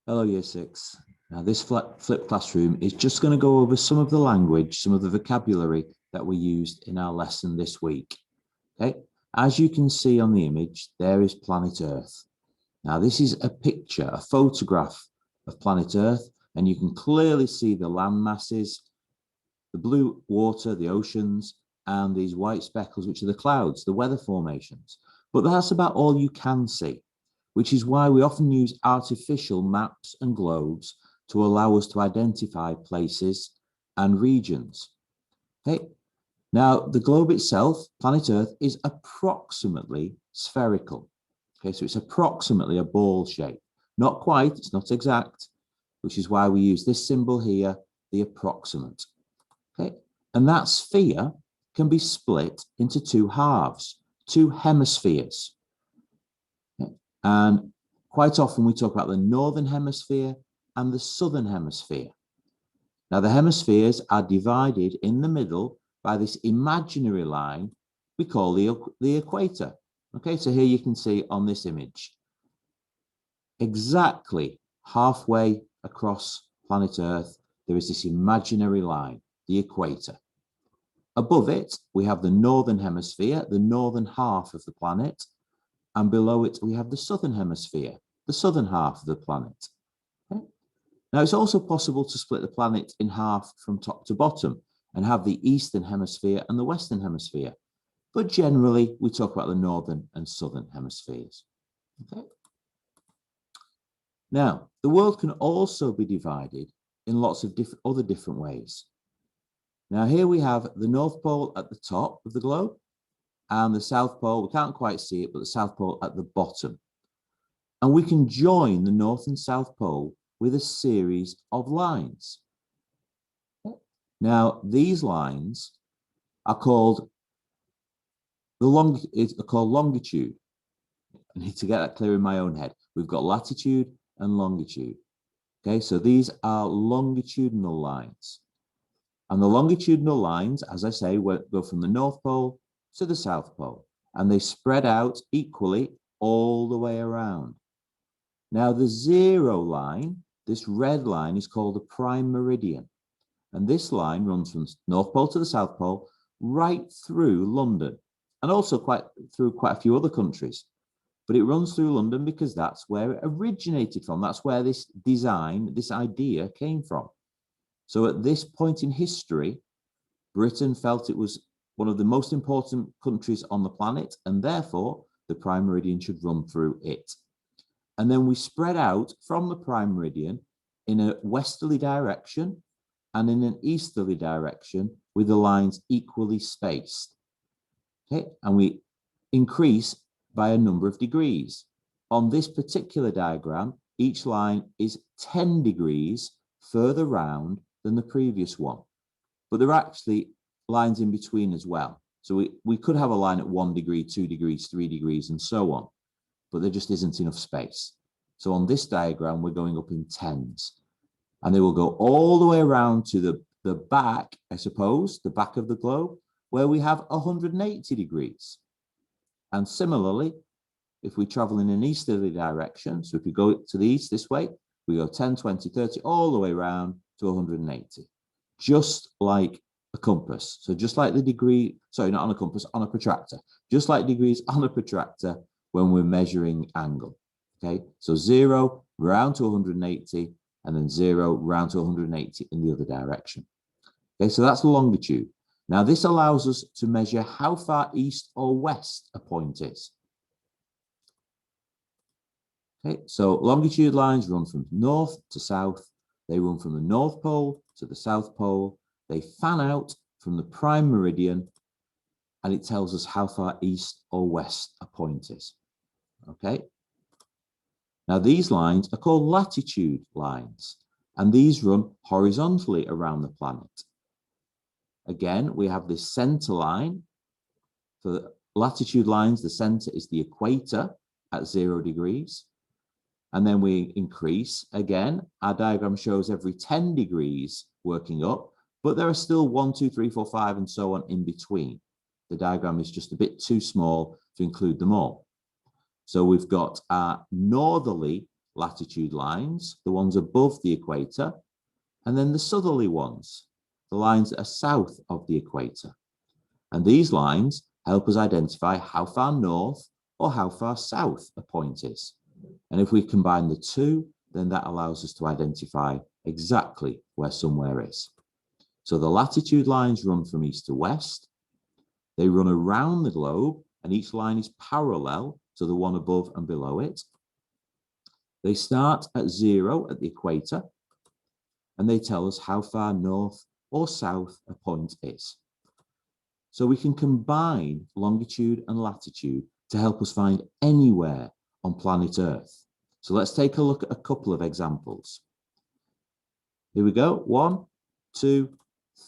Hello, Year 6. Now, this flipped classroom is just going to go over some of the language, some of the vocabulary that we used in our lesson this week. Okay, as you can see on the image, there is planet Earth. Now, this is a picture, a photograph of planet Earth, and you can clearly see the land masses, the blue water, the oceans, and these white speckles, which are the clouds, the weather formations. But that's about all you can see, which is why we often use artificial maps and globes to allow us to identify places and regions. Okay. Now, the globe itself, planet Earth, is approximately spherical. Okay, so it's approximately a ball shape. Not quite, it's not exact, which is why we use this symbol here, the approximate. Okay, and that sphere can be split into two halves, two hemispheres. Okay? And quite often we talk about the northern hemisphere and the southern hemisphere. Now, the hemispheres are divided in the middle by this imaginary line we call the equator. Okay, so here you can see on this image, exactly halfway across planet Earth, there is this imaginary line, the equator. Above it, we have the northern hemisphere, the northern half of the planet, and below it, we have the southern hemisphere, the southern half of the planet. Okay? Now, it's also possible to split the planet in half from top to bottom and have the eastern hemisphere and the western hemisphere. But generally, we talk about the northern and southern hemispheres. Okay? Now, the world can also be divided in lots of other different ways. Now, here we have the North Pole at the top of the globe and the South Pole, we can't quite see it, but the South Pole at the bottom. And we can join the North and South Pole with a series of lines. Now, these lines are called longitude. I need to get that clear in my own head. We've got latitude and longitude. Okay, so these are longitudinal lines. And the longitudinal lines, as I say, go from the North Pole to the South Pole, and they spread out equally all the way around. Now, the zero line, this red line, is called the Prime Meridian. And this line runs from North Pole to the South Pole right through London, and also through quite a few other countries. But it runs through London because that's where it originated from. That's where this design, this idea came from. So at this point in history, Britain felt it was one of the most important countries on the planet, and therefore the Prime Meridian should run through it. And then we spread out from the Prime Meridian in a westerly direction and in an easterly direction with the lines equally spaced. Okay, and we increase by a number of degrees. On this particular diagram, each line is 10 degrees further round than the previous one. But there are actually lines in between as well. So we could have a line at 1 degree, 2 degrees, 3 degrees, and so on. But there just isn't enough space. So on this diagram, we're going up in tens. And they will go all the way around to the back, I suppose, the back of the globe, where we have 180 degrees. And similarly, if we travel in an easterly direction, so if we go to the east this way, we go 10, 20, 30, all the way around to 180, just like a compass. So just like the degree, sorry, not on a compass, on a protractor, just like degrees on a protractor when we're measuring angle. Okay, so 0 round to 180, and then 0 round to 180 in the other direction. Okay, so that's longitude. Now, this allows us to measure how far east or west a point is. Okay, so longitude lines run from north to south. They run from the North Pole to the South Pole. They fan out from the Prime Meridian, and it tells us how far east or west a point is. Okay. Now, these lines are called latitude lines, and these run horizontally around the planet. Again, we have this center line. For latitude lines, the center is the equator at 0 degrees. And then we increase. Again, our diagram shows every 10 degrees working up, but there are still 1, 2, 3, 4, 5, and so on in between. The diagram is just a bit too small to include them all. So we've got our northerly latitude lines, the ones above the equator, and then the southerly ones, the lines that are south of the equator. And these lines help us identify how far north or how far south a point is. And if we combine the two, then that allows us to identify exactly where somewhere is. So the latitude lines run from east to west. They run around the globe, and each line is parallel to the one above and below it. They start at 0 at the equator, and they tell us how far north or south a point is. So we can combine longitude and latitude to help us find anywhere on planet Earth. So let's take a look at a couple of examples. Here we go. 1, 2,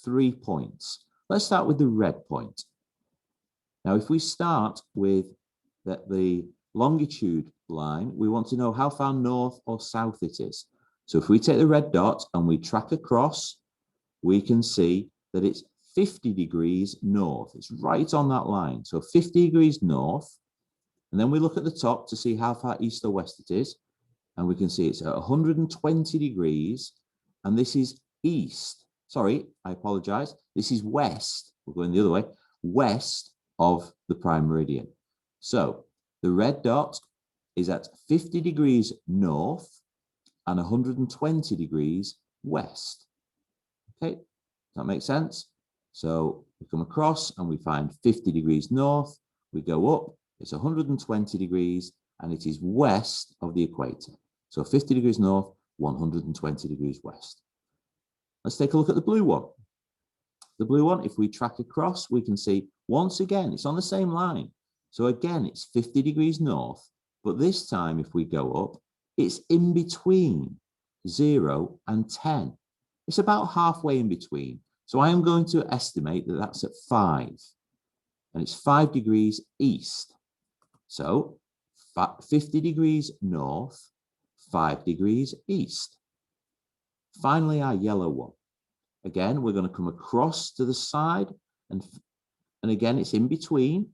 3 points. Let's start with the red point. Now, if we start with the longitude line, we want to know how far north or south it is. So if we take the red dot and we track across, we can see that it's 50 degrees north. It's right on that line. So 50 degrees north. And then we look at the top to see how far east or west it is. And we can see it's at 120 degrees. And this is east. Sorry, I apologize. This is west. We're going the other way. West of the Prime Meridian. So the red dot is at 50 degrees north and 120 degrees west. Okay, does that make sense? So we come across and we find 50 degrees north. We go up, it's 120 degrees, and it is west of the equator. So 50 degrees north, 120 degrees west. Let's take a look at the blue one. The blue one, if we track across, we can see once again, it's on the same line. So again, it's 50 degrees north, but this time if we go up, it's in between 0 and 10. It's about halfway in between. So I am going to estimate that that's at 5, and it's 5 degrees east. So 50 degrees north, 5 degrees east. Finally, our yellow one. Again, we're going to come across to the side, and again, it's in between.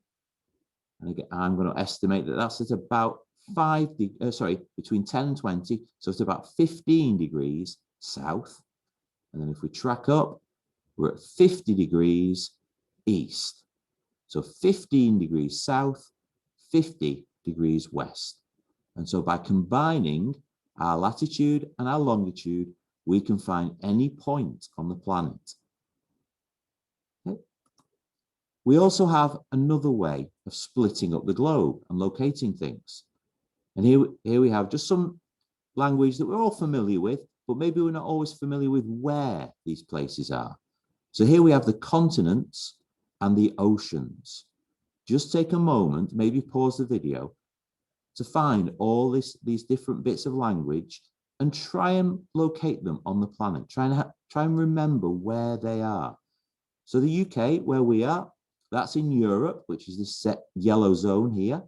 And again, I'm going to estimate that that's at about between 10 and 20. So it's about 15 degrees south. And then if we track up, we're at 50 degrees east. So 15 degrees south, 50 degrees west. And so by combining our latitude and our longitude, we can find any point on the planet. Okay. We also have another way of splitting up the globe and locating things. And here we have just some language that we're all familiar with, but maybe we're not always familiar with where these places are. So here we have the continents and the oceans. Just take a moment, maybe pause the video, to find all these different bits of language and try and locate them on the planet. Try and remember where they are. So the UK, where we are, that's in Europe, which is this set yellow zone here.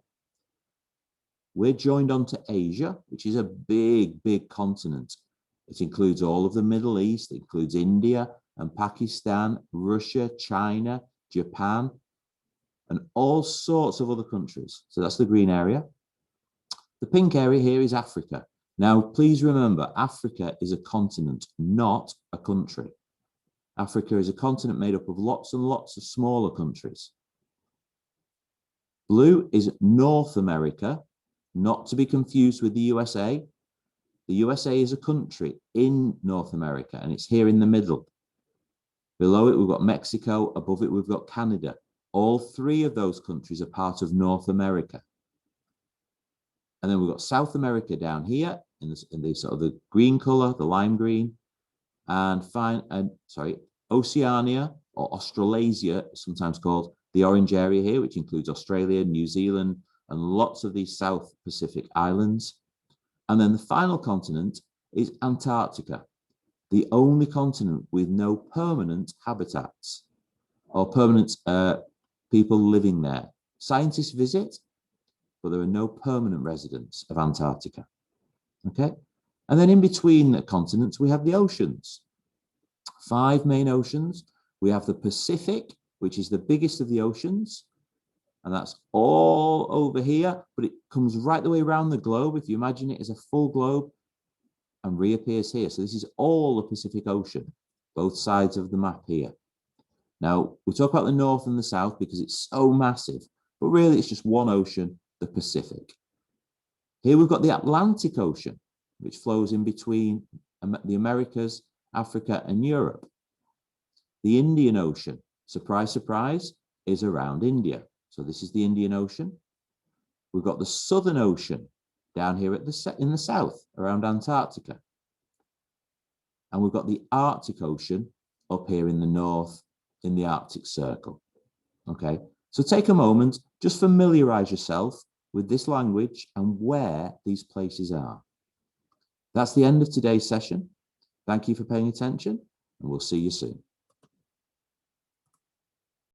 We're joined onto Asia, which is a big, big continent. It includes all of the Middle East, it includes India and Pakistan, Russia, China, Japan, and all sorts of other countries. So that's the green area. The pink area here is Africa. Now, please remember, Africa is a continent, not a country. Africa is a continent made up of lots and lots of smaller countries. Blue is North America, not to be confused with the USA. The USA is a country in North America, and it's here in the middle. Below it, we've got Mexico. Above it, we've got Canada. All three of those countries are part of North America. And then we've got South America down here in the sort of the green color, the lime green, and Oceania or Australasia, sometimes called the orange area here, which includes Australia, New Zealand, and lots of these South Pacific islands. And then the final continent is Antarctica, the only continent with no permanent habitats or permanent people living there. Scientists visit, but there are no permanent residents of Antarctica. Okay, and then in between the continents, we have the oceans. 5 main oceans. We have the Pacific, which is the biggest of the oceans, and that's all over here, but it comes right the way around the globe. If you imagine it as a full globe, and reappears here. So this is all the Pacific Ocean, both sides of the map here. Now, we talk about the north and the south because it's so massive, but really it's just one ocean, the Pacific. Here we've got the Atlantic Ocean, which flows in between the Americas, Africa, and Europe. The Indian Ocean, surprise, surprise, is around India. So this is the Indian Ocean. We've got the Southern Ocean down here in the south, around Antarctica. And we've got the Arctic Ocean up here in the north, in the Arctic Circle. Okay, so take a moment, just familiarize yourself with this language and where these places are. That's the end of today's session. Thank you for paying attention, and we'll see you soon.